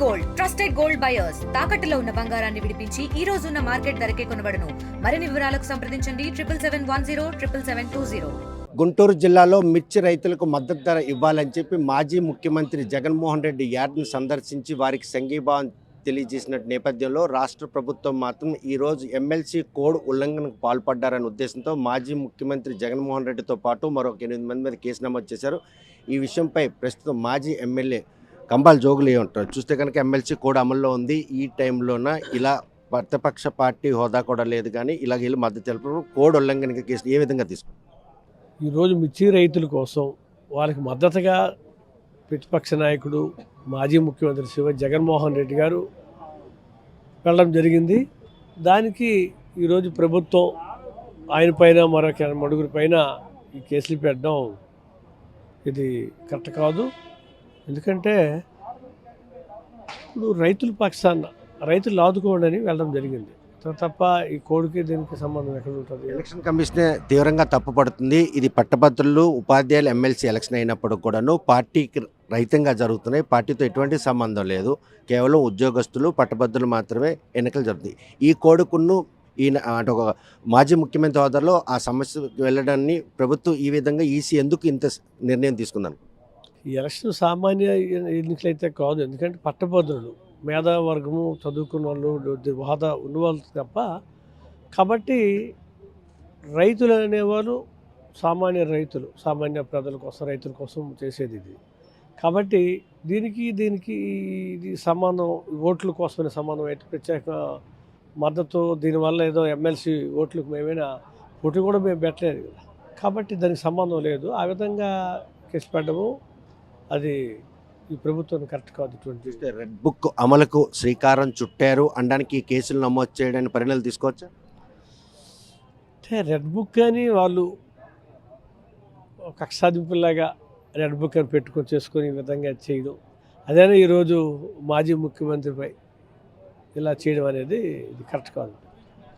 Gold trusted gold buyers తాకట్టులో ఉన్న బంగారాన్ని విడిపించి ఈ రోజు ఉన్న మార్కెట్ ధరకే కొనబడును. మరిన్ని వివరాలకు సంప్రదించండి 77107720. గుంటూరు జిల్లాలో మిర్చి రైతులకు మద్దతు ధర ఇవ్వాలని చెప్పి మాజీ ముఖ్యమంత్రి జగన్మోహన్ రెడ్డి యార్డ్ను సందర్శించి వారికి సంఘీభావం తెలియజేసిన నేపథ్యంలో రాష్ట్ర ప్రభుత్వం మాత్రం ఈరోజు ఎమ్మెల్సీ కోడ్ ఉల్లంఘనకు పాల్పడ్డారనే ఉద్దేశంతో మాజీ ముఖ్యమంత్రి జగన్మోహన్ రెడ్డితో పాటు మరొక 8 మంది మీద కేసు నమోదు చేశారు. ఈ విషయంపై ప్రస్తుతం మాజీ ఎమ్మెల్యే కంబాల జోగులు ఉంటారు. చూస్తే కనుక ఎమ్మెల్సీ కోడ్ అమల్లో ఉంది. ఈ టైంలోన ఇలా ప్రతిపక్ష పార్టీ హోదా కూడా లేదు, కానీ ఇలా వీళ్ళు మద్దతు తెలుపు కోడ్ ఉల్లంఘన కేసు ఏ విధంగా తీసుకుంటారు? ఈరోజు మిర్చి రైతుల కోసం వాళ్ళకి మద్దతుగా ప్రతిపక్ష నాయకుడు మాజీ ముఖ్యమంత్రి జగన్మోహన్ రెడ్డి గారు వెళ్ళడం జరిగింది. దానికి ఈరోజు ప్రభుత్వం ఆయన పైన మరొక మడుగురి పైన ఈ కేసులు పెట్టడం ఇది కరెక్ట్ కాదు. ఎందుకంటే ఇప్పుడు రైతుల పక్షాన రైతులు ఆదుకోవడానికి వెళ్ళడం జరిగింది తప్ప ఈ కోడికి దీనికి సంబంధం ఎక్కడ ఉంటుంది? ఎలక్షన్ కమిషన్ తీవ్రంగా తప్పుపడుతుంది. ఇది పట్టభద్రులు ఉపాధ్యాయులు ఎమ్మెల్సీ ఎలక్షన్ అయినప్పుడు కూడాను పార్టీకి రహితంగా జరుగుతున్నాయి. పార్టీతో ఎటువంటి సంబంధం లేదు. కేవలం ఉద్యోగస్తులు పట్టభద్రులు మాత్రమే ఎన్నికలు జరుగుతాయి. ఈ కోడుకును ఈయన అంటే ఒక మాజీ ముఖ్యమంత్రి హోదాలో ఆ సమస్య వెళ్ళడాన్ని ప్రభుత్వం ఈ విధంగా ఈసీ ఎందుకు ఇంత నిర్ణయం తీసుకుందాను? ఈ ఎలక్షన్ సామాన్య ఎన్నికలైతే కాదు. ఎందుకంటే పట్టభద్రులు మేధావర్గము చదువుకున్న వాళ్ళు హోదా ఉన్నవాళ్ళు తప్ప. కాబట్టి రైతులు అనేవాళ్ళు సామాన్య రైతులు, సామాన్య ప్రజల కోసం రైతుల కోసం చేసేది ఇది. కాబట్టి దీనికి ఇది సంబంధం ఓట్ల కోసమైన సంబంధం అయితే ప్రత్యేక మద్దతు దీనివల్ల ఏదో ఎమ్మెల్సీ ఓట్లకు మేమైనా ఓటు కూడా మేము పెట్టలేదు కదా. కాబట్టి దానికి సంబంధం లేదు. ఆ విధంగా కేసు పెట్టడము అది ఈ ప్రభుత్వం కరెక్ట్ కాదు. చూస్తే రెడ్ బుక్ అమలుకు శ్రీకారం చుట్టారు అనడానికి ఈ కేసులు నమోదు చేయడానికి పరిణామాలు తీసుకోవచ్చా? అంటే రెడ్ బుక్ అని వాళ్ళు కక్ష సాధింపులాగా రెడ్ బుక్ అని పెట్టుకొని చేసుకొని ఈ విధంగా చేయడం, అదేనా ఈరోజు మాజీ ముఖ్యమంత్రిపై ఇలా చేయడం అనేది ఇది కరెక్ట్ కాదు.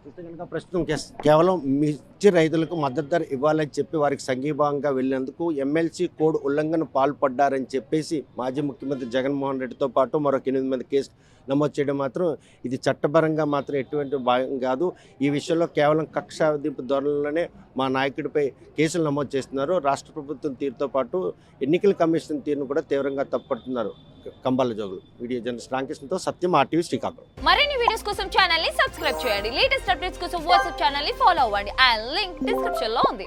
చూస్తే కనుక ప్రస్తుతం కేవలం మిర్చి రైతులకు మద్దతు ధర ఇవ్వాలని చెప్పి వారికి సంఘీభావంగా వెళ్ళినందుకు ఎమ్మెల్సీ కోడ్ ఉల్లంఘన పాల్పడ్డారని చెప్పేసి మాజీ ముఖ్యమంత్రి జగన్మోహన్ రెడ్డితో పాటు మరొక 8 మంది కేసు నమోదు చేయడం మాత్రం ఇది చట్టపరంగా మాత్రం ఎటువంటి భాగం కాదు. ఈ విషయంలో కేవలం కక్ష సాధింపు ధోరణిలోనే మా నాయకుడిపై కేసులు నమోదు చేస్తున్నారు. రాష్ట్ర ప్రభుత్వం తీరుతో పాటు ఎన్నికల కమిషన్ తీరును కూడా తీవ్రంగా తప్పుపడుతున్నారు కంబాల జోగులు. వీడియో జర్నలిస్ట్ రామకృష్ణతో సత్యం, RTV శ్రీకాకుళం. మరిన్ని వీడియోస్ కోసం ఛానల్ ని సబ్స్క్రైబ్ చేయండి. లేటెస్ట్ అప్డేట్స్ కోసం వాట్సాప్ ఛానల్ ని ఫాలో అవ్వండి. ఆ లింక్ డిస్క్రిప్షన్ లో ఉంది.